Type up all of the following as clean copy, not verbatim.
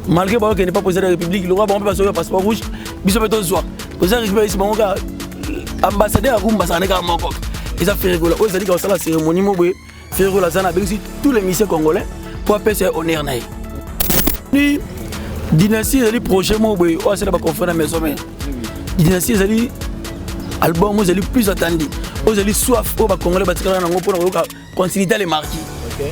malgré qu'il n'est pas président de la République, le roi va passer le passeport rouge, il se met au soir. Vous avez récupéré ici, ambassadeur à Rumba, ça n'est qu'à Mokok. Et ça fait rigoler. Vous avez dit que la cérémonie, fait rigoler, ça n'a pas tous les missions congolais pour appeler ça honneur. Dynastie, c'est le projet, c'est la conférence de mes hommes. Dynastie, c'est l'album, c'est le plus attendu. Vous avez soif, au Congolais, pour concilier les marquis.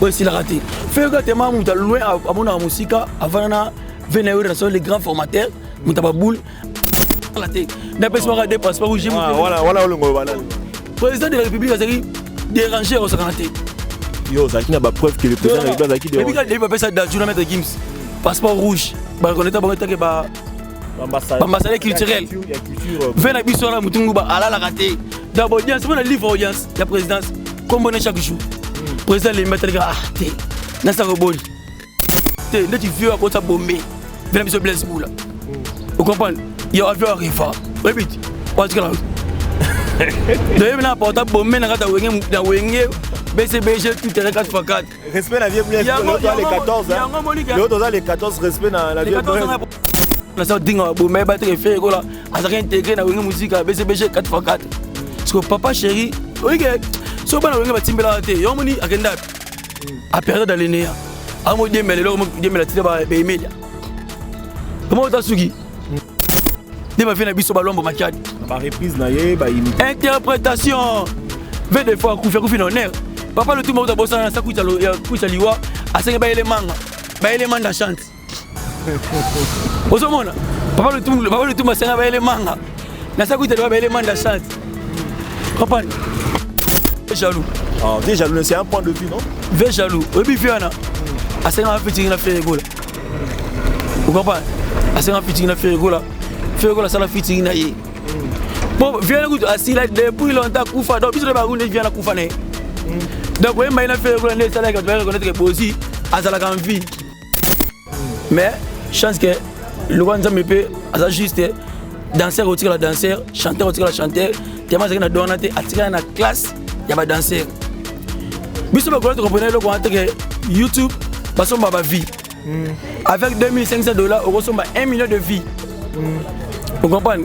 Oui, c'est la raté. Fait que tu es loin à mon musique, avant de les grands formateurs, tu as boule. N'appelle-moi des passeports rouges. Voilà, le président de la République a dérangé au Sakanate. Yo, ça n'a pas preuve que le président de la République a dérangé. Il va faire ça dans le Gims. Passeport rouge. Ambassadeur culturel. Venez à Bissora, Moutoungouba, à la raté. Dans l'audience, on a un livre audience, la présidence, comme on est chaque jour. Le président les met les gars, t'es, n'a pas de bol. T'es, là tu viens à côté de bomber. Venez à se blesser pour là. Vous comprenez? Il y a un avion arrivé. Répète. Pas de grave. D'ailleurs, on a porté à bomber dans la Wenge. BCBG, tout est 4x4. Respect la vieille blesse. Les 14. L'autre, les 14, respect la vieille blesse. La sorte dingue, mais battre et faire là. À ça intégré dans la musique BCBG 4x4. Parce que papa chéri, oui, si on va dans le Timbela, il y a un moni à Gendap. À perdre dans l'année. À mon Dieu, mais le homme qui me l'a tiré par les médias. Comment tu as suivi? Tu m'as fait un bisou ballon pour ma carte. Par reprise, naïe, bah imite. Interprétation. 20 des fois, coup fait honneur. Papa le tout le monde a bossé dans sa couche à liwa. À 5 éléments. Éléments de la chante. Papa le tout m'a serré éléments. Dans sa couche à liwa, éléments de la chante. Papa. Jaloux. Ah, t'es jaloux, c'est un point de vue, non? Vé jaloux. Obi Fiana. À 5 ans, petit, il a fait rigolo. Vous comprenez? À 5 ans, petit, il a fait rigolo. Fait rigolo, ça l'a fait rigolo. Bon, viens écoute, assis là depuis longtemps, Koufa, donc bisous les baroux, viens à Koufa. Donc, oui, il a fait rigolo, ça là, quand tu vas reconnaître que aussi, à ça la vie. Mais, chance que le roi nous a mis à ça juste, danseur au tir la danseur, chanteur au tir la chanteur, tellement c'est qu'on a donné à la classe, il y a pas danseur. Bisous les baroux, tu comprenez le roi que YouTube, parce qu'on va vie. Avec $2500, on reçoit 1 million de vies. Vous comprenez?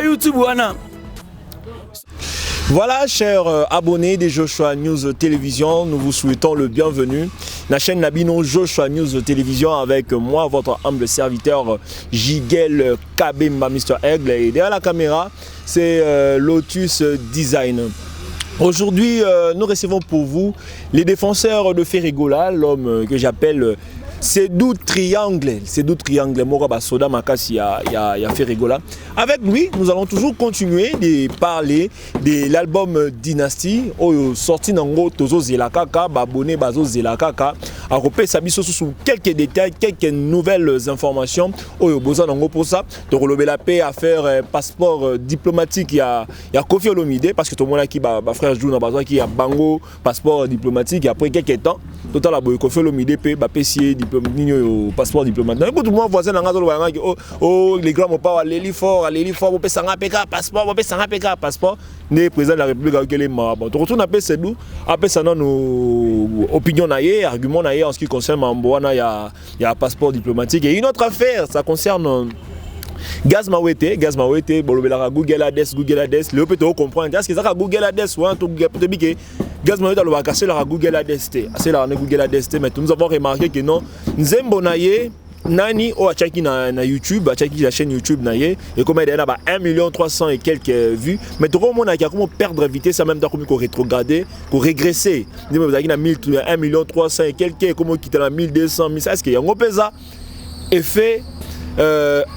YouTube, voilà, chers abonnés de Joshua News Télévision, nous vous souhaitons le bienvenu. La chaîne Nabino Joshua News Télévision avec moi, votre humble serviteur Jigel Kabemba, Mr. Aigle. Et derrière la caméra, c'est Lotus Design. Aujourd'hui, nous recevons pour vous les défenseurs de Ferregola, l'homme que j'appelle Sédou Triangle. Sédou Triangle, Moraba Soda Makasi, il y a Ferregola. Avec lui, nous allons toujours continuer de parler de l'album Dynastie, sorti dans Tozo Zelakaka, Babone Bazo Zelakaka. À repérer Sabiso sous quelques détails, quelques nouvelles informations. Boza Nango pour ça. De relever la paix à faire passeport diplomatique. Il y a Kofi Olomide, parce que tout le monde qui va frère Jouna Bazo qui a Bango, passeport diplomatique. Et après quelques temps, total à Kofi Olomide, PCA, passeport diplomatique. Écoute, moi, voisin, les grands m'ont pas allé fort, on peut s'en PK, passeport. Le président de la République a les marabouts. On retourne à Sédou, après ça, nos opinions, arguments en ce qui concerne Mamboana, il y a un passeport diplomatique. Et une autre affaire, ça concerne Gaz Mawete, Google Ades, le peut comprendre. Est-ce que ça Google Ades ou un truc Gaz Mawete a cassé la Google Ades, assez la Google Ades, mais nous avons remarqué que non, Nzembonaye Nani o achaki na YouTube, achaki la chaîne YouTube naie et comme il y a 1,3 million et quelques vues, mais tout le monde a comment perdre vitesse, même temps qu'on rétrograder, qu'on régresser. Vous avez 1,3 million et quelques, comment quitter la 1200 000, est-ce qu'il y a un pesa effet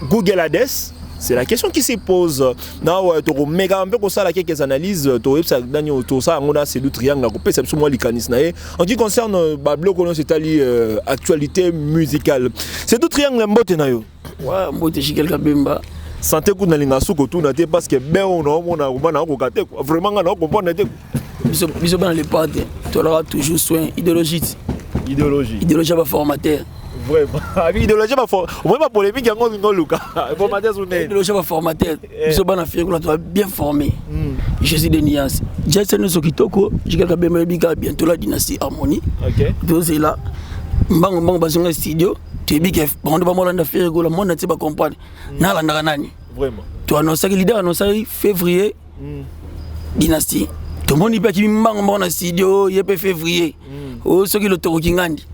Google Ads? C'est la question qui se pose. Non, tu méga un peu comme ça, quelques analyses. Tu sais, Daniel, tout ça, on a ces deux triangles. C'est absolument les en ce qui concerne Bablo, c'est-à-dire actualité musicale. Ces deux triangles, mbote na yo. Ouais, mbote Jigel Kabemba. Santé qu'on a l'ingasu que tout n'était parce que ben on a vraiment on a comprendre n'était. Biso dans les pattes. Tu auras toujours soin idéologique. Idéologie va formateur. Vraiment. Idéologie va formateur. On va pas polémique en gros Luka. Formateur sur net. Idéologie va formateur. Biso bana Ferregola tu vas bien formé. Je suis des nuances. Jason Sokitoko, Jigel Kabemba bientôt la dynastie Harmonie. OK. Donc c'est là. Mbang basonga studio. tu es big bon de ba molanda Ferregola monde tu ba comprendre na la nani vraiment tu annonces que leader annonce février dynastie tout le monde il peut qui mbango mbango na studio yep février oh ce qui le toro kingandi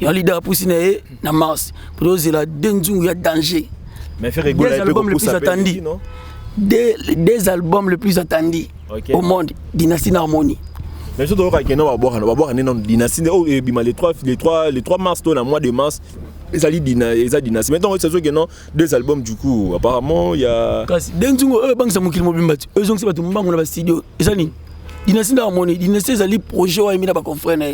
il y a leader poussine na mars pour oser la denzungu ya danger mais Ferregola album le plus attendu non des albums le plus attendus au monde Dynastie Harmonie. Mais surtout quand on va boire un Dynastie les 3 mars dans le mois de mars les ali Dynastie maintenant c'est sûr que non deux albums du coup apparemment il y a denzungu bank sa mukili mobimbati eux ont c'est pas tout mbango na studio ezali Dynastie Harmonie Dynastie ezali projet wa mina ba confrère na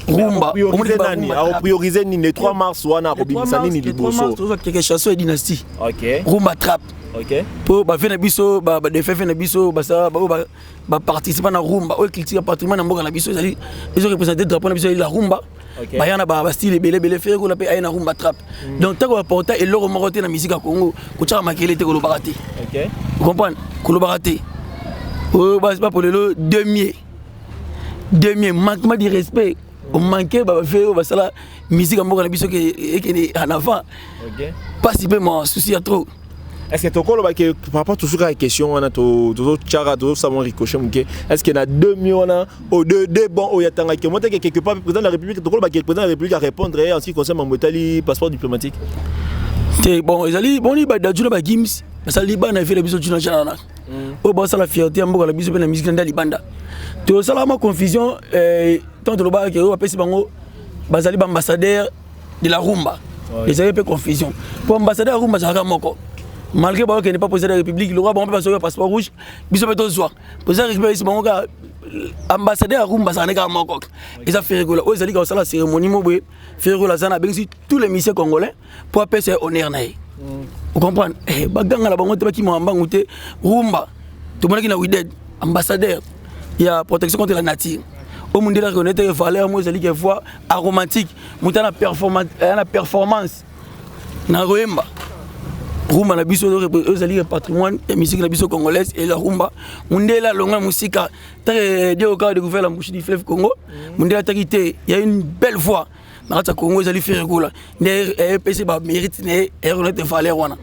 rumba on prioriser les 3 mars wana ko bimisa nini liboso quelque chose sur Dynastie OK rumba trap OK pour ba faire biso ba defait na biso ba ça ba participer na rumba o critique patrimoine na mboka na biso ezali ils ont représenté drapeau na biso la rumba ba yana ba style belé faire ko la pe na rumba trap donc tant qu'on porter et leur moroté na musique à Congo ko tshaka makele te ko lo barate OK vous comprenez ko lo barate oh bah c'est pas pour le demier manquement de respect on manquait ba faire ba ça musique à mboka na biso que en avant OK pas si peu mon souci à trop. Est-ce que tu as par rapport à tout la question, on a tout tchara, tout ça, mon ricochet, est-ce qu'il y a 2 millions ou 2 bons au Yatanga qui montent quelque part, le président de la République, le président de la République à répondre en ce qui concerne mon Motali, passeport diplomatique? Bon, ils allaient, bon, ils ont des Gims, ça Liban a fait les bisous du national. Au bas, ça la fierté, on a la bisou de la musique dans Libanda. Tu as la confusion, tant que le bas qui est au PC Bango, Bazali ambassadeur de la rumba. Ils avaient peu confusion. Pour ambassadeur rumba, ça a moko. Malgré qu'il n'est pas posé de la République, le roi va passer le passeport rouge, bisous peut soir. Pour ça, ambassadeur Rumba, ça n'est qu'un mokok. Ils ont fait rigoler. Ils ont dit que la cérémonie, fait rigoler, ça a bien tous les missions congolais pour appeler ça honneur. Vous comprenez? Baganga la bangote qui m'a embangouté Rumba. Tout le monde qui n'a pas ambassadeur, il y a protection contre la nature. Au monde de la reconnaître les valeurs, moi, ils ont fois aromatique, la performance. Na Roemba. Rumba na biso ozali patrimoine et musique na biso congolaise et la rumba mundela longa musika très de au cas de gouverner la bouche du fleuve Congo mundela takité il y a une belle voix na ta Congo ezali Ferregola ne PC ba mérite ne et reconnaître valeur wana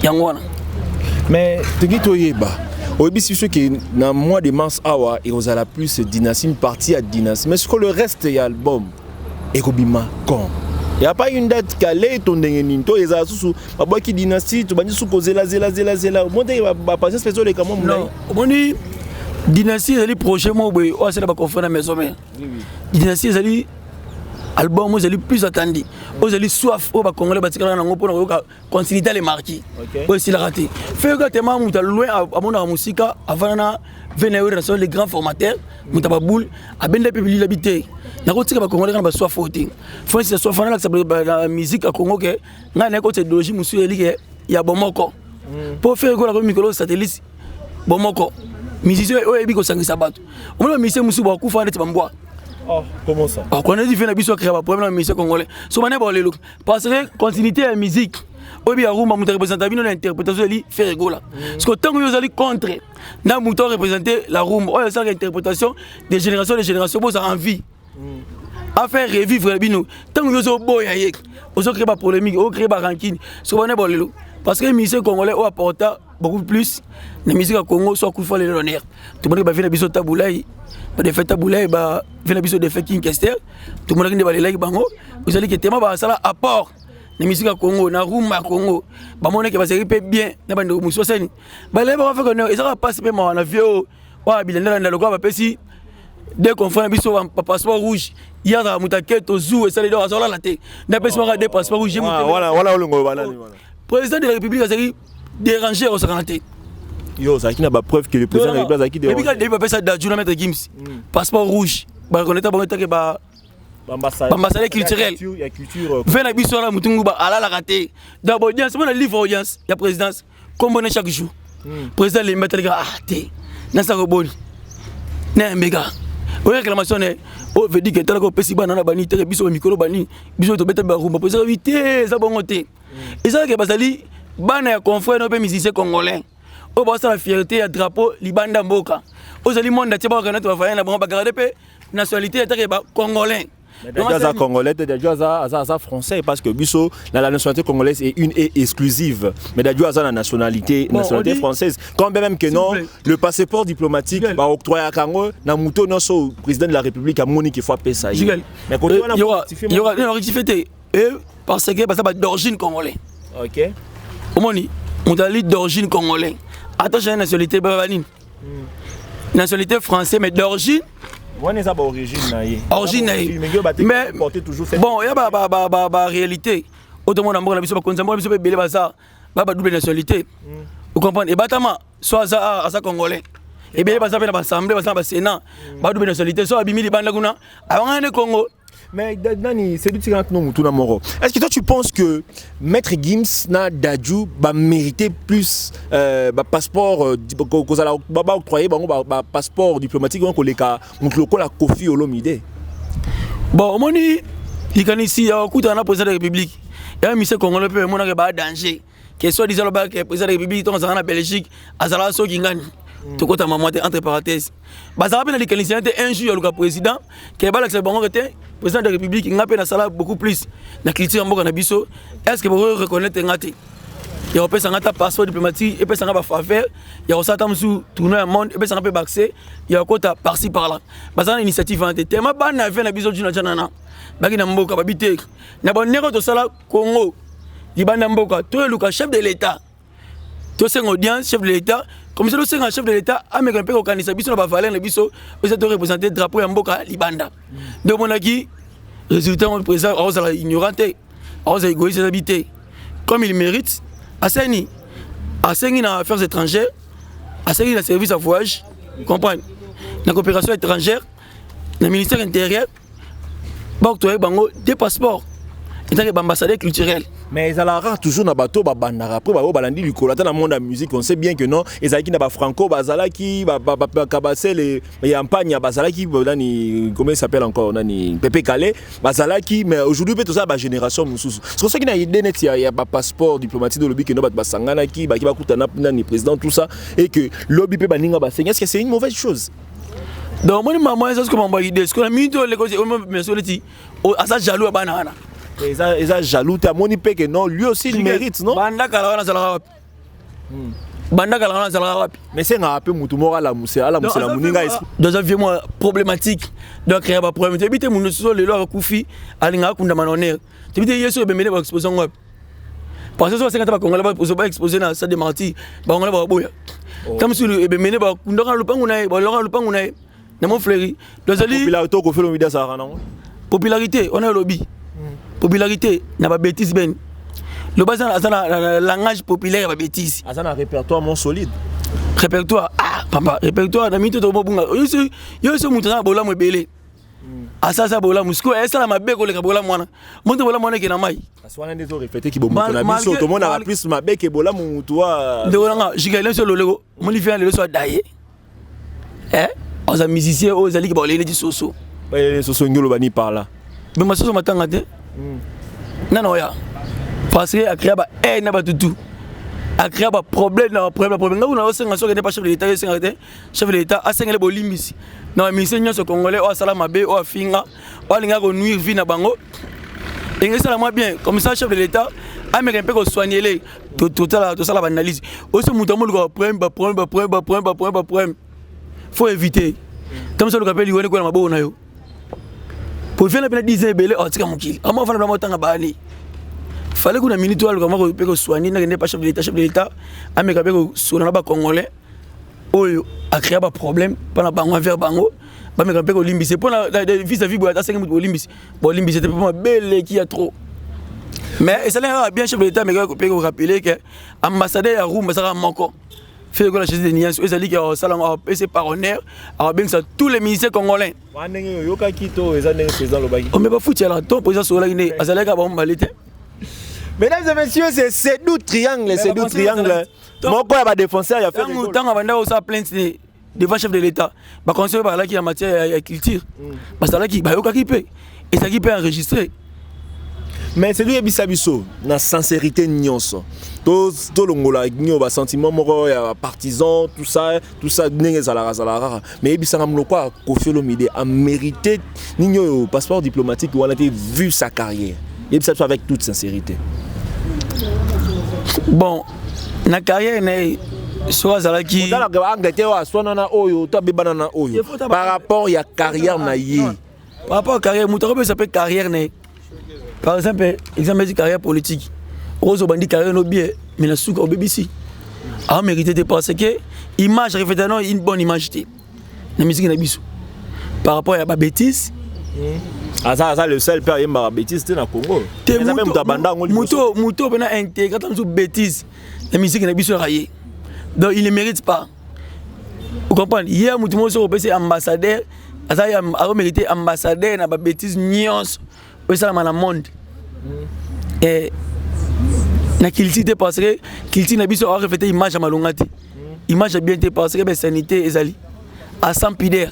yangwana mais tegi toyeba oyebi si ceux qui na mois de mars awa et ozala plus Dynastie une partie à Dynastie mais ce que le reste y album et kobima quand il n'y a pas une date calée, ton dengeninto, et ça sous ma qui Dynastie, tu vas dire sous zela. Moi, tu vas passer spécial les camons. Non, on dit Dynastie, c'est le prochain mot, c'est la conférence à maison. Dynastie, c'est l'album, c'est le plus attendu. C'est le soif, au Congolais, pour concilier les marquis. C'est la raté. Fais que tu es loin à mon musique, avant de les grands formateurs, Moutababoul, à Ben de publier l'habité. Na ko tika ba Congolais kana ba soif voting. Faut c'est soif na la musique à Congo que na na ko technologie musu eli ya bomoko. Pour faire ko la micro satellite bomoko. Musicien o ebi ko sangisa bato. O mo musicien musu ba ku fa ndeti bambwa. Oh, comment ça? Ah quand on dit fait na biso créer ba problème na musicien congolais. So mané ba lelo parce que continuité à musique. Obi ya rumba muta représenter bino l'interprétation eli Ferregola. Parce que tant que vous allez contre na muta représenter la rumba. Oh ça interprétation des générations pour ça envie. À faire revivre les bino. Tant que nous sommes beaux, nous avons créé des polémiques, nous avons créé des rancines. Parce que les musiciens congolais ont apporté beaucoup plus. Les musiciens congolais sont coup de l'honneur. Tout le monde a fait des bisous taboulaï, des fêtes taboulaï, des bisous de fêtes Kinkester. Tout le monde a fait des bango. Vous allez que tellement ça apport. Les musiciens congolais, na rumba Congo, mon équipe va se répéter bien. Na bande de muso seni. Les gens vont faire que ça va passer même en avion. Wa bilenda na lokwa ba pesi. Dès qu'on fait un bisou en passeport rouge, il y a un moutaquette au zoo et ça les doit avoir la tête. N'a pas besoin de passeport rouge. Voilà. Président de la République a dérangé au santé. Yo, ça qui n'a pas preuve que le président de la République a qui dérange. Et puis quand il ça d'adjoint mettre Gims. Passeport rouge. Bah reconnaître bon que bah ambassadeur culturel. Il y a culture. Fait la bisou là mutungu ba ala la raté. D'abord audience, on a livre audience, il y a présidence comme on est chaque jour. Président les mettre les gars té. Na ça reboni. Na méga. O réclamation ne o veut dire que tel ko pesi bana na bani tere biso micro bani biso to beta ba rumba pour ça vite ça bongoté et ça que basali bana ya confrère no pe musicien congolais o ba ça la fierté ya drapeau libanda mboka o zali monde tia ba reconnaître ba fa na ba garder pe nationalité ta ke ba congolais Déjà congolais, déjà français parce que Bisso, la nationalité congolaise est une et exclusive. Mais déjà la nationalité française. Quand même que non, le passeport diplomatique va octroyer à Kango, na muto non so président de la République à Monique il faut appeler ça. Mais quand il y aura une rectifié parce que c'est d'origine congolaise. OK. Au moni, on a dit d'origine congolaise. Attention à la nationalité babanine. Nationalité française mais d'origine. On est pas origine mais bon, il y a la réalité. Autrement, on a une double nationalité. Vous comprenez? Et batama, soit à congolais. Et bien, il y a l'Assemblée, il y a le Sénat, il y a double nationalité, soit à Bimili Bandaguna, avant le Congo. Mais Dani, c'est du tirant non tout namoro. Est-ce que toi tu penses que Maître Gims na Dadju va mériter plus passeport qu'on a octroyé passeport diplomatique qu'on les cas montre la Kofi Olomide. Bon, on dit il y a ici un coup de président de la République. Il y a un ministre congolais peut mon a danger. Que soit disant le président de la République dans la Belgique, à Zala so Kingani. Tout côté maman entre parenthèses. Bazar ben les Canadiens un jour le président qui est balak c'est bon était président de la République il n'a pas sala beaucoup plus la culture mboka na biso. Est-ce que vous reconnaître ngati? Il y a pas sangata passeport diplomatique et pas sangaba faveur, il y a aussi tamsu tourner le monde et pas sangaba baxé, il y a quota par-ci par-là. Bazar initiative en tête. Ma ban na fait na biso juna janana. Baki na mboka babité. Na bon nero to sala Congo. Di ban na mboka to le chef de l'État. To c'est audience chef de l'État. Comme c'est le chef de l'État, américain peut organiser biso na valeur na biso, vous êtes représenté drapeau ya mboka libanda. De mon aki résultat on président on a ignoranté, on a égoïste habité. Comme il mérite, Asseni na affaires étrangères, Asseni na service à voyage, comprendre. Na coopération étrangère, na ministère intérieur, ba octroyer bango des passeports. En tant qu'ambassadeur culturel. Mais ils ont toujours na bateau bandara après balandi likolo dans le monde de la musique on sait bien que non ils ont qui na franco bazala qui kabasser les yampagne bazala qui comment il s'appelle encore nani Pepe Calais bazala qui mais aujourd'hui peut tout ça ba génération mususu c'est pour ça qu'il y a idée net il y a passeport diplomatique de lobby que no ba sangana qui ba kutana nani président tout ça et que lobby peut baninga ba est-ce que c'est une mauvaise chose? Donc moi maman c'est ce que m'envoie idée ce qu'on a mis dans les causes mais sur le ti asa jaloux à banana. Ils sont jaloux, tu as mon épée que non, lui aussi il mérite, non? Mais c'est un peu Moutoumora la mousse, la mousse, la mouninga. Dans un vieux mois problématique, donc créer un problème. Tu habites mon sol, le loi Koufi, à l'Inga Kundamanoner. Tu habites Yesu et Bémélé pour exposer un web. Parce que c'est quand tu vas Congolais pour exposer dans ça de Marty, Bangola Baboya. Comme si le Bémélé va Kundora le Pangouna, Balora le Pangouna, Namo Fleury. Popularité, on a le lobby. Popularité, n'a pas bêtise ben. Le bas dans langage populaire, pas bêtise. Ça a un répertoire mon solide. Répertoire, ah papa, répertoire, n'a mis tout au bon bunga. Yo se mouton bola mo belé. Ah ça bola musko, et ça la ma beko le bola mwana. Monte bola mwana ke na mai. Aswana des autres répéter qui bon mouton na biso, tout le monde a plus ma beko bola mon toi. De olanga, jigalé sur le lego. Mon li fait le soit daillé. On a musicien aux ali qui ba les soso. Les soso ngolo bani par là. Mais ma soso matanga te. Non, ya. Parce que a créé un n'a pas tout. A créé un problème, problème. Nous avons pas chef de l'État, chef de l'État a signé le bolimbisi. Non, mais c'est nous Congolais, au Salamabe, au Finga, au Linga nuire vie na bango. Et ça la bien. Comme ça, chef de l'État, américain peut soigner les tout ça la analyse. Aussi moutamou le problème. Faut éviter. Comme ça le rappel il y a quoi na mabo na yo. Pour faire la peine 10 belé oh tika mukili ama fana vraiment tanga bani fallait qu'on a minute toi comment peut soigner n'a pas chef de l'état ameka peut soigner ba congolais oyo a créé un problème pendant bango vers bango ba meka peut limbisi pour la vis à vis boata 5 minutes limbisi bon limbisi c'était vraiment belle qui a trop mais ça là bien chef de l'état mais peut rappeler que ambassadeur à Roum ça manko fait que la chaise de Nias, ils ont dit que ça a passé par honneur, à bien ça tous les ministères congolais. On met pas foutu là, ton président sur la Guinée, Azaleka va m'aller. Mesdames et messieurs, c'est d'où triangle, c'est d'où triangle. Mon quoi va défoncer, il y a fait. Tant avant d'avoir ça plainte devant chef de l'État, bah conseiller par là qui en matière de culture, bah ça là qui, bah yoka qui paye, et ça qui peut enregistrer. Mais c'est lui qui biso na sincérité nyonso. Tout longola nyo ba sentiment moko ya partisan tout ça ndenge zala. Mais ebisa ngamlo quoi Koffi Olomide a mérité nyo passeport diplomatique ou on a vu sa carrière. Ebisa avec toute sincérité. Bon, na carrière né soit zalaki par rapport à la carrière na yé. Par rapport à la carrière, ça s'appelle carrière né. Par exemple, de carrière politique. Rose Bandi carrière no bien, mais la souka au BBC. A mérité parce que image reflétant une bonne image la musique na biso. Par rapport à la bêtise. Ça le seul père yemba bêtise na Congo. Muto bena intégrer dans bêtise. La musique na biso rayé. Donc il ne mérite pas. Vous comprenez? Hier Moutoumou sur PC ambassadeur, a mérité ambassadeur na ba bêtise nyons au ça dans le monde. Et na kilité parce que kilité na biso a reflété image à malongati. Image bien été parce que sanité ezali à 100 pidère.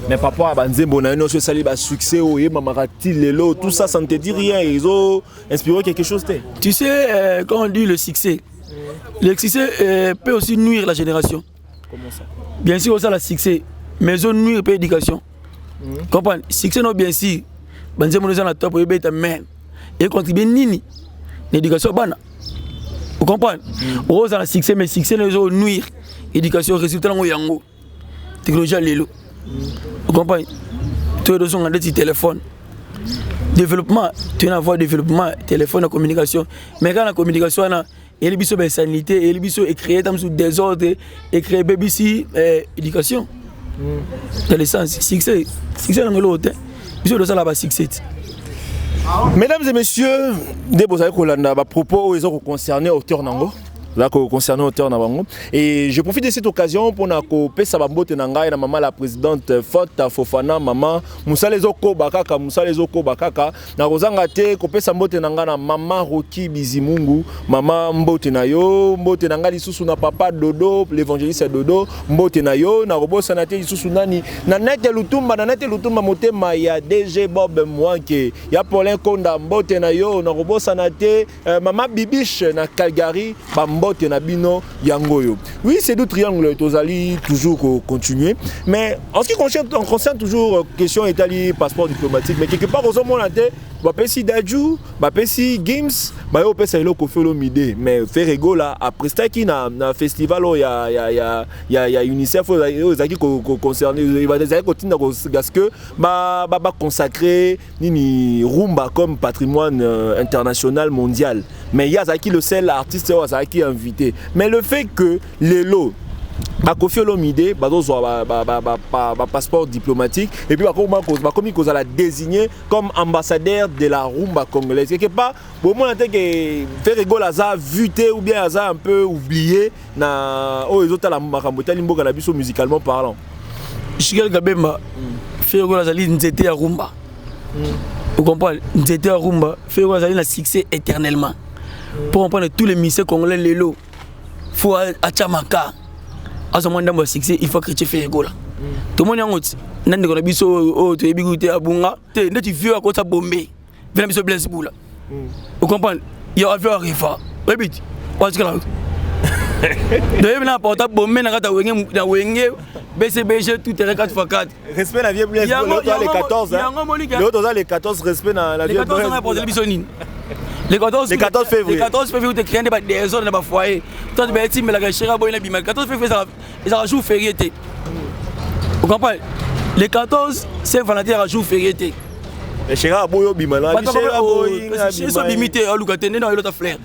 Mais papa Banzembo na no so sali ba succès o e mamarati lelo tout ça ça ne te dit rien, ils ont inspiré quelque chose. Tu sais quand on dit le succès peut aussi nuire la génération. Comment ça? Bien sûr, ça le succès, mais on nuire pas l'éducation. Comprends? Succès non bien sûr. Banzemo nous la top et bête mais et contribuer nini l'éducation bana. Vous comprenez? On a le succès mais succès nous nuire éducation résultat ngo yango. Technologie lelo. Vous comprenez? Tout le monde a des téléphones. Développement, tu as un développement, téléphone, la communication. Mais quand la communication et les biso de sanité, et les biso est créé dans le désordre, et créé BBC éducation. Dans le sens, succès dans l'autre. Biso de ça là-bas, succès. Mesdames et messieurs, des beaux propos ils ont concerné auteur nango. Là concernant auteur Nabango et je profite de cette occasion pour na ko pesa bambote na ngai na maman la présidente Fota Fofana maman Musalezo Bakaka na kozanga te ko pesa mbote na ngai na maman Roki Bizimungu maman mbote na yo mbote na ngai lisusu na papa Dodo l'évangéliste Dodo mbote na yo na robosa na te lisusu nani na nete lutumba motema ya DG Bob Mwanke ya Paulin Konda mbote na yo na robosa na te maman Bibiche na Calgary mbote na bino yangoyo. Oui, c'est deux triangles tozali toujours continuer, mais en ce qui concerne toujours question Italie passeport diplomatique, mais quelque part aux hommes on a été bapesi Daju, bapesi Games, ba yo pesa ilo Koffi Olomide, mais Ferrego là après ça qui na festival ya UNICEF ozaki concerné il va des continuer parce que ba consacrer nini rumba comme patrimoine international mondial, mais il y a Zaki le seul artiste qui est invité, mais le fait que les lots Koffi Olomide passeport diplomatique et puis comme il a désigné comme ambassadeur de la rumba congolaise quelque part pour moi que Ferrego Laza vuté ou bien Laza un peu oublié na les autres la makambo limboka na biso musicalement parlant. Shigel Gabemba Ferrego Laza nzete ya rumba. Vous comprenez? Nzete ya rumba Ferrego Laza na succès éternellement. Pour comprendre tous les musiciens congolais les lots faut à Chamaka. À ce moment de succès, il faut que tu fasses Ferrego là. Tout le monde est en route. Nande ko na biso o to ebiguté abunga. Te ndeti vieux à côté bombé. Vena biso blesse boula. Vous comprenez? Il y a affaire rifa. Répète. Parce que là. De na porta bombé na kata wenge BCBG tout est 4x4. Respect la vieille blesse. L'autre les 14 L'autre les 14 respect na la vieille blesse. Les 14 na porter biso nini. Les 14 février. Les 14 février, tu crées des zones dans le foyer. Toi, tu vas être mais la chérie boy na bima. 14 février, ils ont jour férié. Vous comprenez? Les 14, c'est fanatique à jour férié. Les chérie boy bima là. Les chérie boy. Ils sont limités à Lucas. Tenez dans l'autre fleur.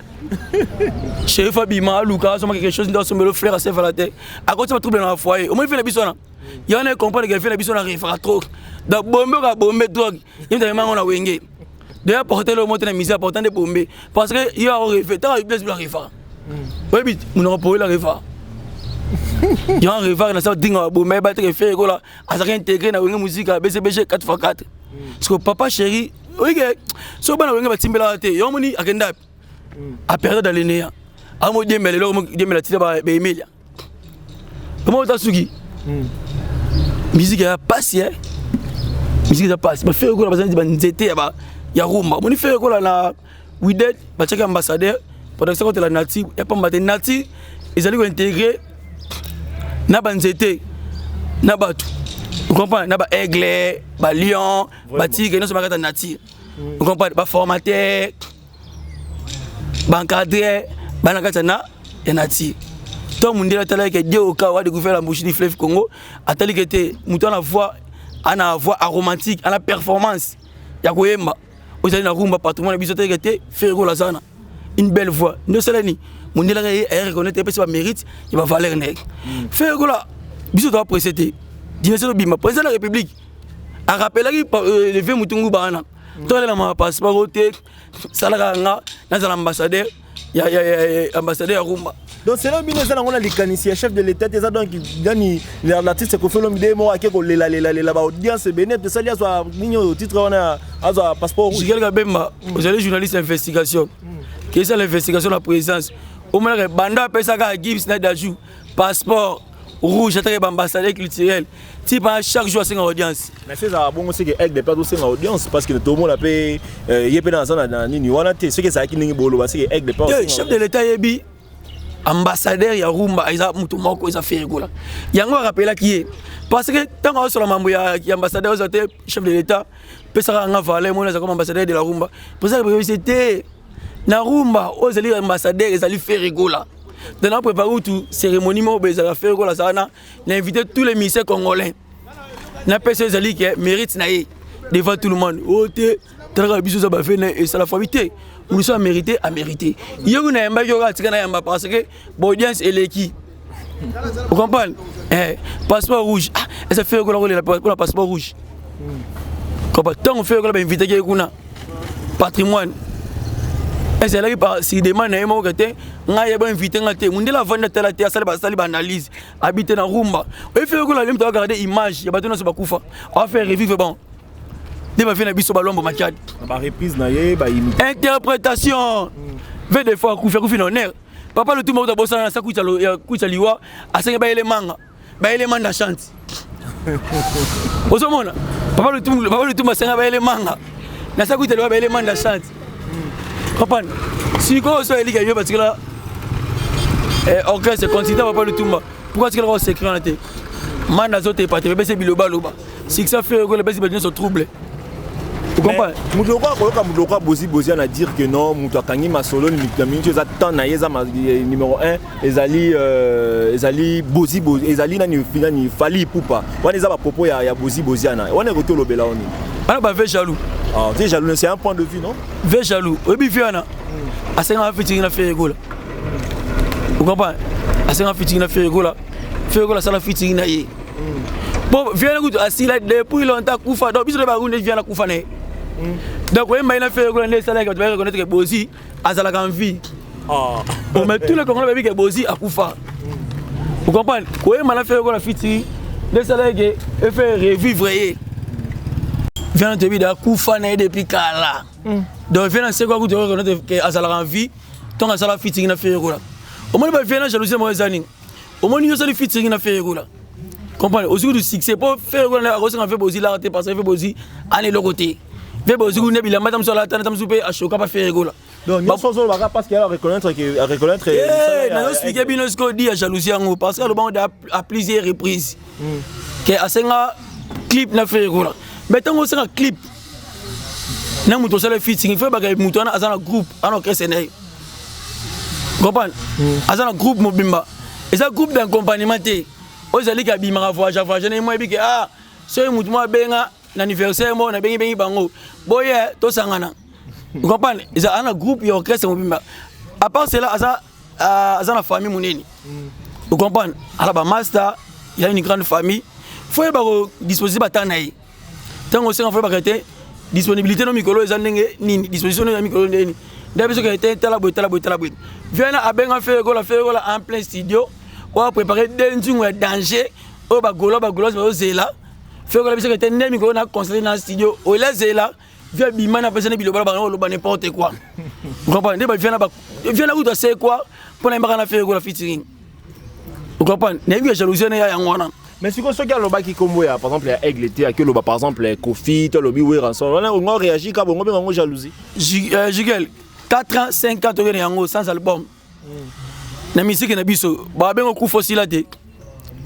Chérie Fabima, Lucas, ça quelque chose dans son mélo fleur à saint fanatique. À côté, tu vas trouver dans le foyer. Au moins, il fait la bisona. Il y en a qui comprennent qu'il fait la bisona référent trop. Dans bombe drogue. Il y a des gens qui ont wengé. D'ailleurs, porter le monter la misère, porter des bombes. Parce qu'il y a un référent, il y a un référent. Oui, mais on n'a pas eu la référent. Il y a un référent, il y a un ding à bombe, il y a un référent, il y a intégré dans la musique, BCBG 4x4. Parce que papa chéri, oui, si on a un timbre là, il y a un moni à Kendap. À perdre dans l'année. À moi, il y a un titre à Emilia. Comment on t'a suivi? Musique a passé. Musique a passé. Mais faire quoi, parce que ya rumba moni fait ko la na Widet ba chaka ambassadeur pendant ça la Nati et pas matin Nati ils allaient intégrer na banzete na batu vous comprenez na ba aigle ba lion ba tigre non c'est pas Nati vous comprenez ba formateur ba encadré ba na katana ya Nati to mundela tala ke Dieu au cas de gouverner la bouche du fleuve Congo atali que était mouton la voix ana voix aromatique ana performance ya koyemba vous allez na rumba patrimoine biso tala que était Fergo la sana une belle voix ne cela ni mundela ka reconnaître pas sa mérite il va valeur nek Fergo la biso doit précéder dimension bima président de la République a rappelé le vieux mutungu bana to la ma passeport oté salaka nga na l'ambassadeur ya ambassadeur rumba. Donc c'est là bien ça on a les caniciers chef de l'état ça donc gani l'artiste ko fait l'homme de mo akeko la ba audience benet de ça li azo ninyo titre on a azo passeport rouge quelqu'un bemba vous allez journaliste investigation qui est l'investigation de la présidence au moins banda pesa ka Gibbs na dajou passeport rouge attaqué ambassadeur culturel type chaque jour c'est une audience mais c'est ça bon c'est que avec des personnes c'est une audience parce que tout le monde a payé yepé dans ça na nini wana te ce que ça qui ningi bolo c'est que avec des personnes chef de l'état yebi ambassadeur ya rumba isa mutu moko isa Fergo la yango rappela qui est parce que tant sur la mambo ya ambassadeur aux chef de l'état pesa nga valé moi comme ambassadeur de la rumba pour ça que c'était na rumba aux ambassadeur ils Fergo la dans la préparer tout cérémonie mo bezala Fergo la sana l'inviter tous les ministères congolais na pesa zali qui mérite na devant tout le monde oté tra biso za ba fait et ça la famille nous sommes mérité à mériter. Il y a une ambiance parce que l'audience est l'équipe. Vous comprenez? Passeport rouge. Et ça fait que la passeport rouge. Quand on fait que l'invité qui est patrimoine. Et c'est là que si demande à un moment que on a invité un thé. On dit la vente de la terre, ça va analyse. Habiter dans Rumba. Et fait que la limite regarder image. Il y a pas de notre bakoufa. On va faire revivre bon. Interprétation. Ve des fois ku faire honneur. Papa le tout monde a bossé dans sa kucha liwa asenga ba élément. Ba élément da chante. Osomona. Papa le tout asenga ba élément. Na sa kucha liwa ba élément da chante. Comprendre. Si ko so eli gayo parce que là orchestre considère papa le tout. Pourquoi est-ce qu'il va s'écrire en tête? Manda zote pas te bese biloba loba. Si ça fait que les bese bien sont troublés. Vous comprenez? Moudouka Bozi à dire que non, Moutakangi Masolo, numéro 1, Ezali Bozi, Ezali Nani Fali Poupa. On est à propos, il y a Bozi Boziana. On est retour au Bélaoni. On va jaloux. Ah, tu es jaloux, c'est un point de vue, non? Ve jaloux. Oui, Fiana. Assez un featuring à Fergo. Vous comprenez? Assez un featuring à Fergo. Fergo, ça la featuring à y. Bon, viens écouter, assis là depuis longtemps, Koufa. Donc, bisous de Baroune, viens à Koufa. Donc, oui, mais il a fait reconnaître que Bozi a la vie. Bon, mais tous les Congolais ont dit que Bozi a Koufa. Vous comprenez? Oui, mais il a fait reconnaître fiti. Les salaires qui fait revivre. Viens te dire Koufa depuis Kala. Donc, viens c'est quoi que tu reconnaître que a la vie. Tant que ça la fiti n'a fait reconnaître. Au moins, il vient jalousie moi les au moins, il y a des fiti n'a fait reconnaître. Comprenez? Aussi du succès pour faire reconnaître on fait Bozi là parce que fait Bozi aller le côté. Ve bozi ku nebila madame sur la tane tam souper a choka pas faire rigolo. Donc nous sommes là parce qu'il a reconnaître na expliquer bien ce qu'on dit à jalousie en parce que le bon à plusieurs reprises que asenga clip na faire rigolo. Mais tant on senga clip na muto sala featuring il faut ba muto na azana groupe ana kresenai. Comprendre? Azana groupe mobimba. Et ça groupe d'accompagnement té. Ozali ka bimara voyage na moi bi que ah so muto mo benga l'anniversaire moi na bengi bango boye to sangana vous comprenez ils ont un groupe et orchestre mobimba à part cela asa na famille muneni vous comprenez ala ba master il y a une grande famille faut ba disposer ba tanayi tango senga faut ba kete disponibilité no mikolo ezandenge nini disposition no mikolo ndeni ndabiso que était tala boy viens à benga faire en plein studio on va préparer des danger o ba golo ba zela fait que la musique était née micro na conseiller dans le studio au là vient bimana personne biloba ba n'importe quoi vous comprenez vient là où c'est quoi pour na mbaka na faire la featuring vous comprenez n'est bien jalousie na ya ngwana Mais si on a le qui comme par exemple les aigles était que par exemple les Kofi, le lobby ransom, on a réagi quand on a jalousie. Jigel 4 ans 5 ans to yango sans album. Na musique na biso ba ben ko fossila te.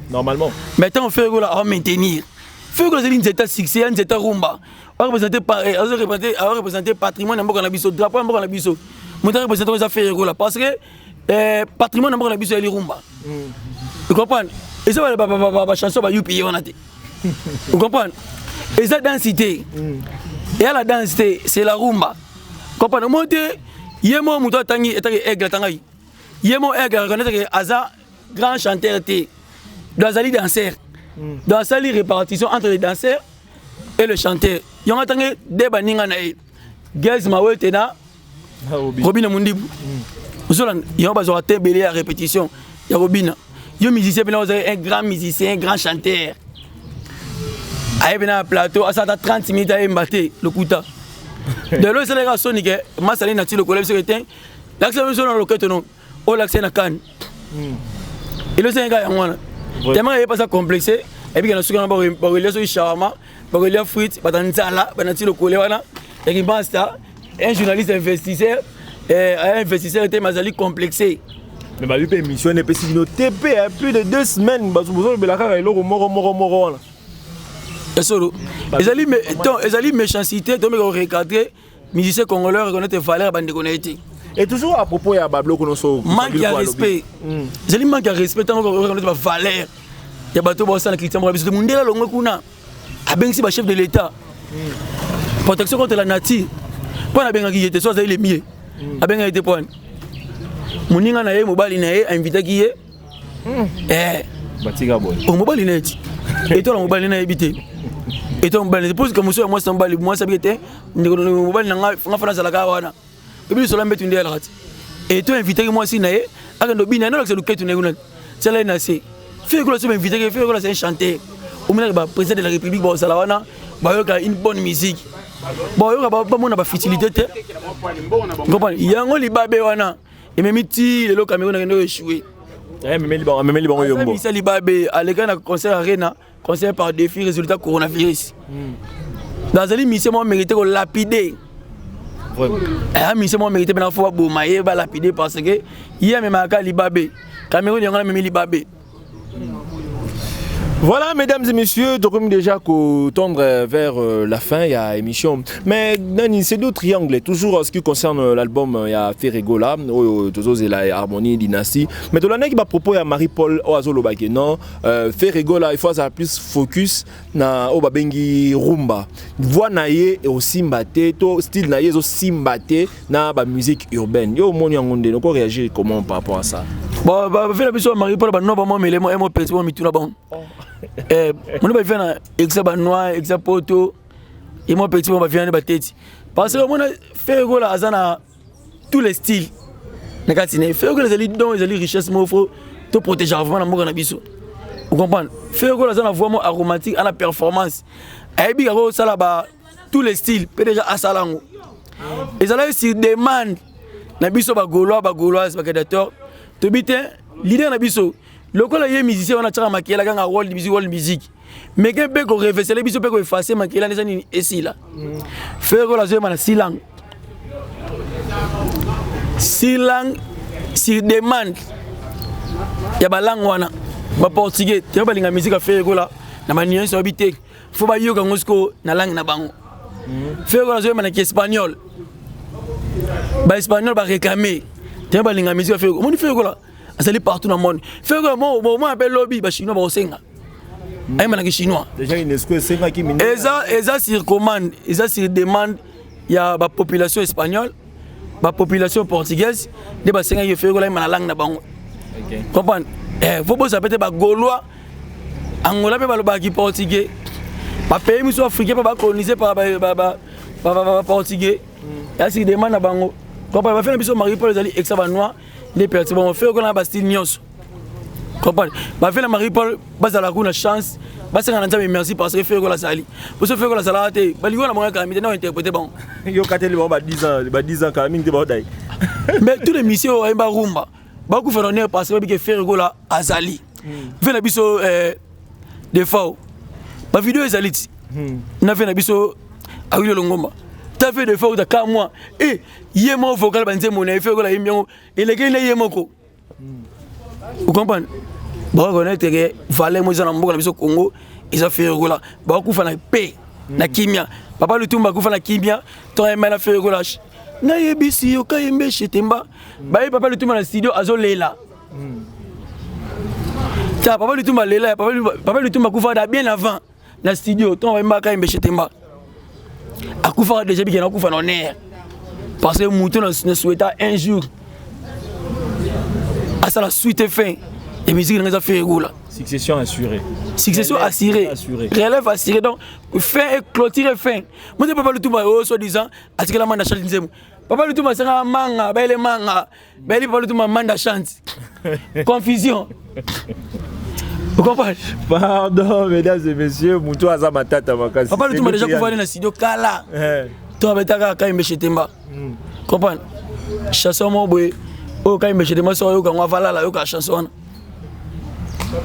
Normalement. Maintenant on fait à maintenir. Fait que c'est une état succès, une état rumba. On représenter patrimoine na biso, drapeau na biso. Mon représenter les affaires parce que patrimoine na biso est rumba. Tu comprends? Et ça va chanson va youpi on a été. Vous comprenez? Et ça densité. Et à la densité, c'est la rumba. Comprenez? Moi yemo muto tangi etaki aigle tangai. Yemo aigle reconnaître que Aza grand chanteur té. Dans ali danseur. Dans sa répartition entre les danseurs et le chanteur. Yonga tangi débat ninga na e. Gaz mawe tena. Robina Mundibu. Zolan yonga bazo tembélé à répétition. Ya Robina. Yo musicien un grand musicien, un grand chanteur. Aïe bena plateau, à ça 30 minutes à embatté le kuta. De l'eau c'est les gars sonique, ma saline nature le collège secrétaire. L'accès nous dans le quête non. Oh l'accès na canne. Et le c'est un gars moi. Tellement il est pas ça complexé et puis il y a ce qu'on a relais sur shawarma, relais frites, batanzala, banati le collège wana. Et qui basta un journaliste investisseur un investisseur était mazali complexé. Mais ma vie émission est possible de TP plus de 2 semaines parce que vous avez la carrière et l'euro moro. Les alliés méchanceté, donc on recadrer, musiciens congolais reconnaître les valeurs bande connectés. Et toujours à propos de Bablo qu'on a manque de respect. Les alliés manquent de respect tant qu'on reconnaît les valeurs. Il y a bateau bossa na Christian Morabi de monde là longue kuna. Abengi ba chef de l'état. Protection contre la nature. Pour na benga qui était soit les mieux. Abenga était point. Moninga na ye mobali na ye invité qui est Batika boy. O mobali na eti. Et toi la mobali na ebité. Et toi mobali pose comme monsieur moi sambali moi sabité mobali na nga fana sala ka wana. Et puis cela met une derrière. Et toi invité moi si na ye akando bina na le ketu na c'est là na c'est. Fait que le invité fait que c'est un chanteur. Au moins le président de la République ba sala wana ba yoka une bonne musique. Ba yoka ba mona ba fertilité te. Comprends? Yango libabe wana. Et même si le Cameroun a échoué. Il Libabé à l'écran concert Arena, concert par défi résultat coronavirus. Dans une mission moi mérité qu'on lapider. Un mission moi mérité maintenant faut boumailler va lapider parce que hier même à Libabé, Cameroun il y a même Libabé. Voilà, mesdames et messieurs, donc déjà qu'on tendre vers la fin, il y a émission. Mais Nani, c'est deux triangles, toujours en ce qui concerne l'album, il y a Ferregola, toujours il y a Harmonie, Dynastie. Mais de l'année qui va proposer à Marie-Paul Oazolo Bageno, Ferregola, il faut avoir plus focus na Obabengi Rumba. Voix naïe et aussi mbaté, style naïe aussi mbaté na ba musique urbaine. Yo mon yangonde, donc on réagit comment par rapport à ça? Bon, faire la mission à Marie-Paul, non pas moi mais les mots petit moi tout là bon. Mon va faire un examen noir, examen poto, et moi petit moi va faire une tête. Parce que moi faire gola azana tous les styles. Nakatine faire gola les dons, les richesses moi faut te protéger avant la mort na biso. Vous comprenez? Faire gola azana vraiment aromatique à la performance. Et puis garo ça là-bas tous les styles, peut déjà à salango. Et ça là sur demande na biso ba gauloise ba candidateur. To bite l'idée na biso. Le col est musicien, on a tiré ma kiela ganga world music. Mais quand on réfléchit, les bisous peuvent effacer ma kiela les années ici là. Faire la zone mana silang. Silang si demande. Ya ba langue wana. Ba portugais, tu ba linga musique à faire gola. Na manière sur habiter. Faut ba yoka ngosko na langue na bango. Faire la zone mana qui espagnol. Ba espagnol ba réclamer. Tu ba linga musique à faire. Mon faire gola. C'est partout dans le monde. Fait que moi appelle lobby ba chinois ba osenga. Ay manaki chinois. Déjà UNESCO osenga ki mine. Eza sur commande, eza sur demande il y a la population espagnole, la population portugaise, de ba senga yo fait ko la langue na bango. OK. Comprendre? Faut pas ça peut-être ba gaulois. Angola pe ba lo ba ki portugais. Ba pays muso africain pas colonisé par portugais. Ya si demande na bango. Comprendre? Ba faire biso Marie-Paul ezali exava noir. Les personnes vont faire qu'on a bastille nyos. Comprendre? Ba fait la Marie-Paul basa la kuna chance. Basa ngana nzambe merci parce que faire qu'on la sali. Pour se faire qu'on la salate, ba ligo na monga kamite na interpréter bon. Yo kateli ba 10 ans quand même te ba dai. Mais tous les missions ba rumba. Ba ku faire honneur parce que faire qu'on la azali. Fait la biso des fois ma vidéo est aliti na fait na biso a eu le ngomba t'as fait des fois de ka moi et yemo vocal banze mon fait ko la yemio et les gars yemoko vous comprenez bon connaître que valeur moi na mboka na biso Congo ils ont fait là ba ku fa na paix na kimia papa Lutumba ku fa na kimia to na fait là na yebisi yo kayembe chetemba ba papa Lutumba na studio azolela ta papa Lutumba lela papa Lutumba ku fa bien avant na studio to ba kayembe chetemba akufa déjà bien akufa na honneur parce que mouton ne souhaita un jour à ça la suite fin et musique dans fait là succession assurée relève assurée donc fin et clôture fin moi je papa Lutumba soit disant à ce que la manda chante nzemu papa Lutumba c'est un manga belle manga belle papa Lutumba manda chante confusion vous comprenez pardon mesdames et messieurs mouton aza matata makasi papa Lutumba déjà pouvoir aller dans studio kala to betaka kaimbe chetemba comprendre chanson mo boy o kaimbe chetemba so yo kangwa valala yo ka chanson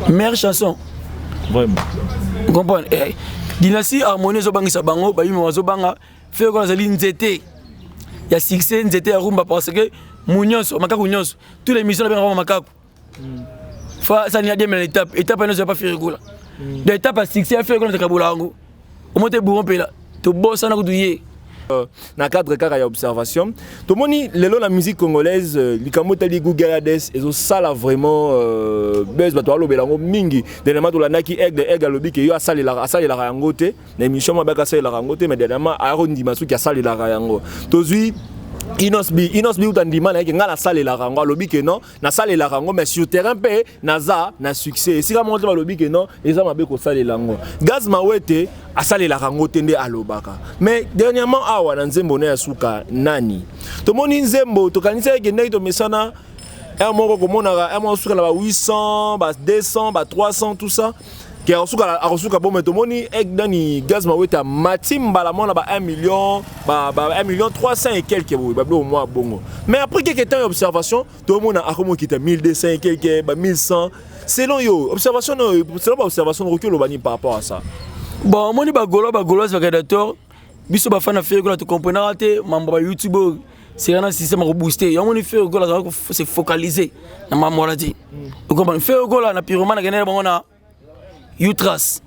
meilleure chanson vraiment comprendre dynastie harmonie zo bangisa bango ba yimo zo banga fait ko zali nzete ya succès nzete ya rumba parce que munyonso makaku nyonso tous les missions ba makaku fa ça ni a deuxième étape ne va pas faire gola d'étape à succès fait ko na kabula ngo o mote bourron pela to bossa na kuduye na cadre kaka ya observation to moni lelo la musique congolaise likambo tali Google Ades ezo sala vraiment buzz bato alobela ngo mingi dernièrement to landaki aigle lobi ke yo asali la yango te na émission ma baka sali la yango te mais dernièrement arondi masuki asali la yango tozui Inos bi utandima na nga na sale la rango lobi ke non na sale la rango mais sur terrain pe naza na succès si ka montre ba lobi ke non eza mabe ko sale lango Gaz Mawete a sale la rango tende alobaka mais dernièrement awa na nzembo na suka nani to moni nzembo to kanisa ke ndai to mesana un moko ko mona un moko suka na ba 800 ba 200 ba 300 tout ça qui a reçu bon mais tomoni egdani Gaz Mawete matimba la mona ba 1 million ba 1 million 300 et quelques ba au mois bongo mais après quelques temps d'observation tout le monde a comment quitter 1200 et quelques ba 1100 selon yo observation selon ba observation recul lo bani par rapport à ça bon moni ba golo va rédacteur biso ba fana faire ko tu comprendre te mambo ba YouTube c'est un système à rebooster yo moni faire ko la se focaliser na mamora dit vous comprenez faire ko la na pyromane gagner bon na Utras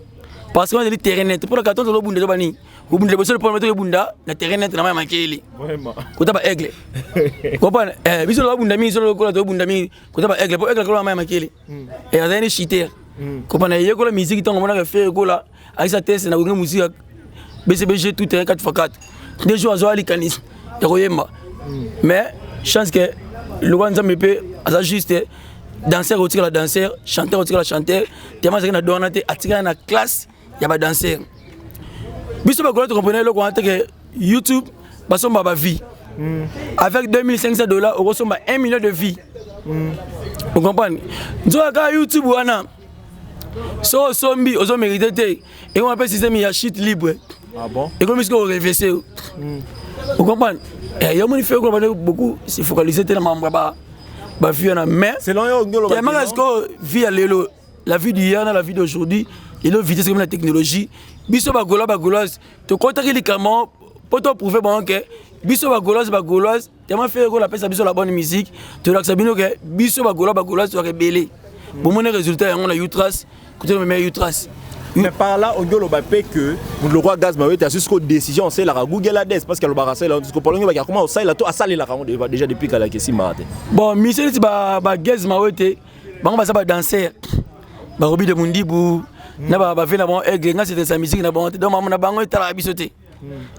parce qu'on a dit terrain net pour le carton de l'obunda bani vous bunda le pour mettre bunda na terrain net na ma makeli vraiment kota ba aigle comprendre biso lo bunda mi so lo ko bunda mi kota ba aigle pour aigle ko ma makeli et azani cheater comprendre yeko la musique tant on a fait ko la avec sa tête na musique BCBG tout terrain 4x4 des jours zo ali kanis ya koyemba mais chance que le wanza mepe asa juste danseur au la danseur, chanteur au la chanteur, tellement c'est que na donate atika na classe, y a pas danseur. Biso ba tu comprenez le quoi que YouTube ba son ba vie. Avec $2500 au son ba 1 million de vie. Vous comprenez? Nzoka YouTube wana. So sombi ozo mérité et on appelle système ya shit libre. Ah bon? Et comme est-ce qu'on réfléchit? Vous comprenez? Et yo mon fait ko beaucoup se focaliser tellement ba mais selon yo la vie d'hier la vie d'aujourd'hui et la vitesse comme la technologie biso ba gauloise te contacter les camons pour te prouver bon que biso ba gauloise tellement faire ko la pesa biso la bonne musique te la sabino que biso ba gauloise to rebeller bon mon résultat on a Utras côté le meilleur Utras. Mais par là, on dit que le roi Gaz Mawete a jusqu'aux décisions, c'est la Google Ades parce que le barracé là, parce que comment ça il a tout à saler la déjà depuis qu'elle a quitté Marate. Bon, monsieur c'est ba Gaz Mawete, ba on va ça ba danser, ba Robi de Mundibu, na ba fait na bon aigle, nga c'était sa musique na bon, donc maman na bango tala bisoté.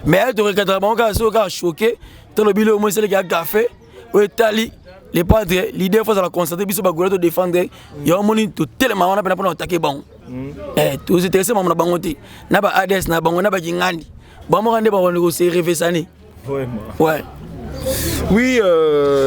Mais elle te regarde bon ka so ka choqué, to le bilo moi c'est le gars café, ou Italie. Les padres, l'idée faut la constater, biso ba golo to défendre, yo moni to tellement on a pour attaquer bon. Tout c'est intéressant maman na bangote. Na ba Ades na bango na ba Kingandi. Ba mo rende ba on négocier réfésane. Vraiment. Ouais. Oui,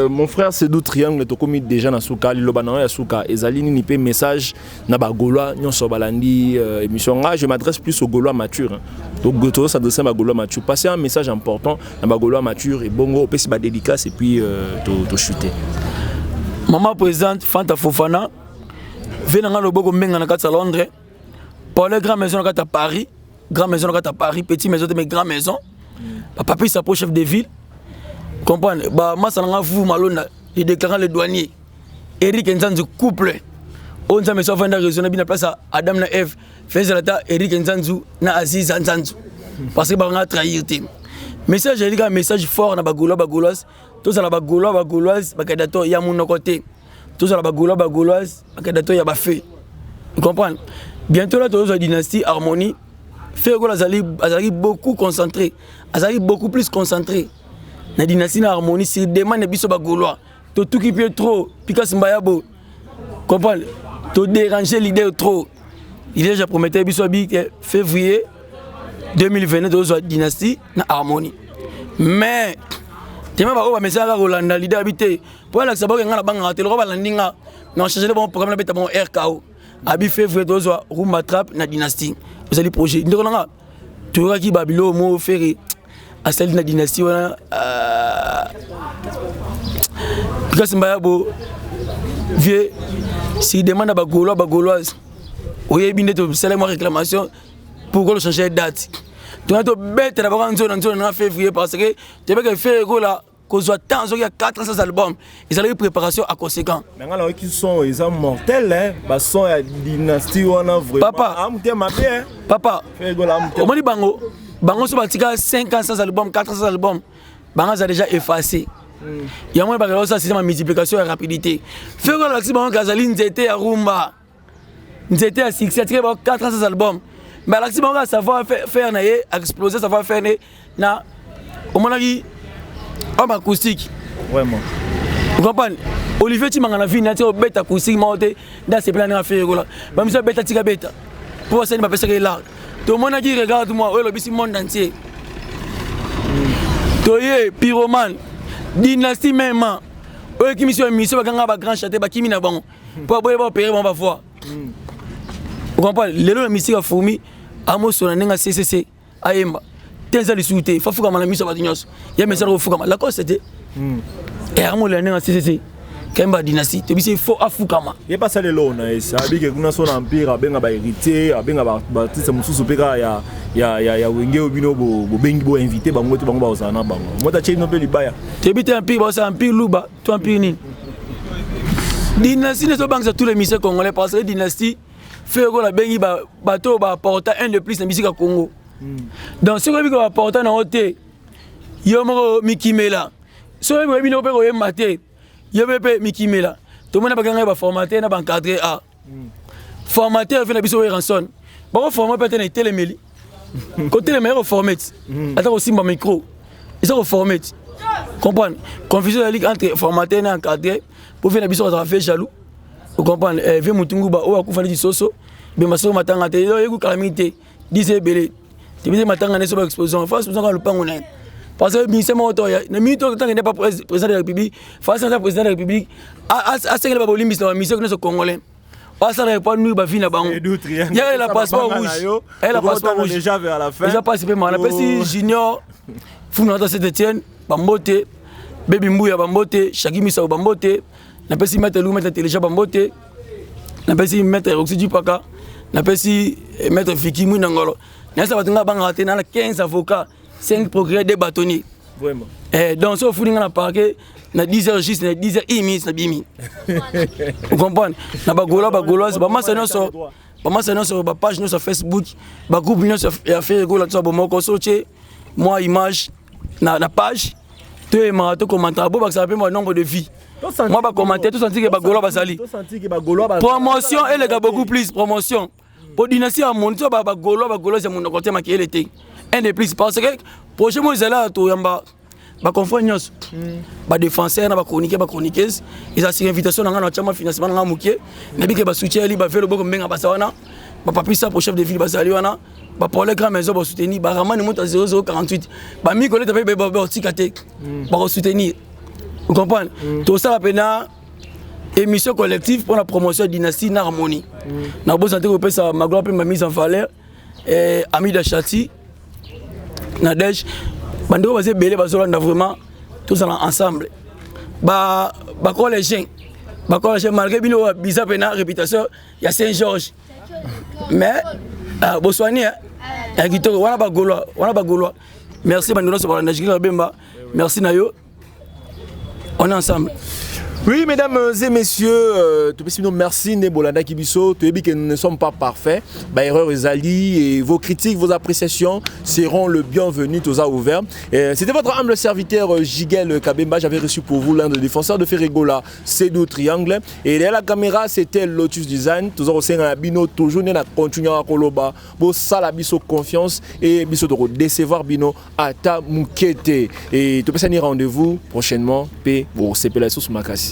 mon frère c'est d'où triangle to commis déjà na suka lobana ya suka ezali ni pe message na ba golois nyonso balandi émission nga je m'adresse plus aux golois matures. Donc goto s'adresser à golois matures, passer un message important na ba golois matures et bongo pesi ba dédicace et puis to chuter. Maman présente Fanta Fofana venanga loboko menga na kati Londres pour les grandes maisons à Paris, grande maison à Paris, petite maison mais grande maison. Papa s'approche chef de ville. Comprendre? Bah moi ça n'a vous malona, il déclare le douanier. Eric Nzanzu couple. On s'est mis sur la raison bien place à Adam na Eve. Faisait la Eric Nzanzu na Aziz Nzanzu. Parce que bah on a trahi. Message j'ai dit un message fort na bagouloise. Tous à la bagouloise, bakadato ya mon côté. Tous à la bagouloise, bakadato ya ba fait. Vous comprenez? Bientôt là tous la dynastie harmonie. Fait que Azali beaucoup concentré. Azali beaucoup plus concentré. La dynastie harmonie si demande biso bagoulois. Tout qui peut trop, Pikas Mbayabo. Comprenez? Tout déranger l'idée trop. Il est déjà prometté biso février 2022 tous la dynastie harmonie. Mais tu m'as pas message à Rolanda l'idée habité. Pour la savoir que ngala banga te le roba landinga. Non changer le bon programme na beta bon RKO. Abi février tous la room attrape na dynastie. Vous allez projet. Ndolanga. Tu vois qui Babilo mo ferré. À celle de la dynastie wana Pikas Mbayabo vieux si demande à bagouloise. Oye binde to selema réclamation pour qu'on changer de date. Tu as to bête d'abord en février parce que tu veux que faire là qu'on soit tant il y a 400 albums. Ils allaient préparation à conséquent. Maintenant qui sont ils sont mortels hein, parce sont la dynastie wana vraiment. Papa. Au moins bango sur batika 500 albums, 400 albums. Bango a déjà effacé. Il y a moins de ça c'est ma multiplication et rapidité. Faire que l'axi bango Kazali n'était à Rumba. N'était à 6 400 albums. Mais l'axi bango savoir faire naé exploser savoir faire na au moins qui homme acoustique. Vraiment. Vous comprenez? Olivier Timangana vie nature bête acoustique monté dans ces plans à faire là. Ba monsieur bête tika bête. Pour ça il m'a fait ça là. Tout le monde qui regarde moi, le monde entier. Toye pyromane, dynastie même. Eux qui mission va grand chanter ba kimi na bon. Pour boire payer on va voir. Vous comprenez? Les lois musique a fourmi amo sona nenga CCC ayemba. Tenza li souté, fa fuka mala mission ba dinyos. Ya message au fuka la cause c'était. Et amo le nenga CCC. Kemba dynastie, tu sais faut afukama. Il pas ça les lois na ça bi que kuna son empire benga ba héritier, benga ba tisa mususu peka ya wenge obino bo bengi bo invité bango to bango ba osana bango. Moi ta chino pe libaya. Tu bité empire ba ça empire luba, tu empire ni. Dynastie ne so banque tous les missions congolais parce que dynastie fait que la bengi ba bateau ba porter un de plus na musique à Congo. Donc ce que va porter na hôtel. Yomo Mikimela. So we bino pe ko yemate. Yobé Mikimela. Tout le monde a pas formaté, n'a pas encadré à. Formateur fait la biso rançon. Bon format peut être téléméli. Côté les meilleurs format. Attends aussi mon micro. Ils sont formés. Comprendre. Confusion de la ligue entre formateur et encadré pour faire la biso à faire jaloux. Vous comprenez? Vieux Mutungu ba o akufana di soso. Be maso matanga te yo yeku calamité. Disé belé. Tu me dis matanga ne so ba exposition. Face nous on le pango na. Parce que ministère moto ya na minute tant qu'il n'est pas président de la République face à président de la République à ce que le babolimbi c'est un ministère que nous congolais pas ça pas nous ba vina bango il y a la passeport rouge elle la passeport rouge déjà vers la fin déjà participé moi la petit junior Funa dans Saint-Étienne Bambote Baby Mbouya Bambote Shaki Misa Bambote na petit mettre lou mettre télécharger Bambote na petit mettre Oxydu Paka na petit mettre Fiki Mwinangolo na ça va tenga banga tena na 15 avocats 5 progrès des bâtonniers. Vraiment. Donc, si vous avez parqué, na 10h juste, na 10h30, na bimi. Vous comprenez? Na bagola, c'est pas mal, c'est sur ma page sur Facebook, ma groupe sur Facebook, moi image, na page, tu es marathon commentaire, ça s'appelle mon nombre de vies. Moi, je commenter, tout senti que bagola basali. Promotion, elle est beaucoup plus promotion. Pour dynastie à mon tour, bagola, c'est mon côté maquillé l'été. Un de plus parce que projet moi là to yamba ba confrères ba défenseur na ba chroniqueuse ils assurent invitation na chama financement na mukie na bike ba soutien li ba velo boko mbenga ba sawana ba papi ça pour chef de ville ba sali wana ba pour les grands maisons ba soutenir ba ramane monte à 0048 ba mi collègue ba tikate ba soutenir vous comprenez tout ça pena émission collective pour la promotion de dynastie na harmonie na bo santé ko pesa ma gloire ma mise en valeur et ami de Chati Nadège, bandeko basé belé bazolanda vraiment tous ensemble. Ba quoi les gens malgré bino bisa pena réputation il y a Saint-Georges. Mais Ah, Boswani, wana ba Gaulois. Merci Bandolo Sobalanda Jigel Bemba. Merci Nayo. On est ensemble. Oui, mesdames et messieurs, merci Nebolanda Kibiso. Tu que nous ne sommes pas parfaits. Erreur Ezali et vos critiques, vos appréciations seront le bienvenu. Tous à ouvert. C'était votre humble serviteur Jigel Kabemba. J'avais reçu pour vous l'un des défenseurs de Ferregola, Cédou Triangle. Et derrière la caméra, c'était Lotus Design. Tous au sein de Bino, toujours n'a continué à Koloba. Pour ça, la biso confiance et biso de décevoir Bino à ta moukete. Et tout ça, rendez-vous prochainement. P pour CPLSO Makassi.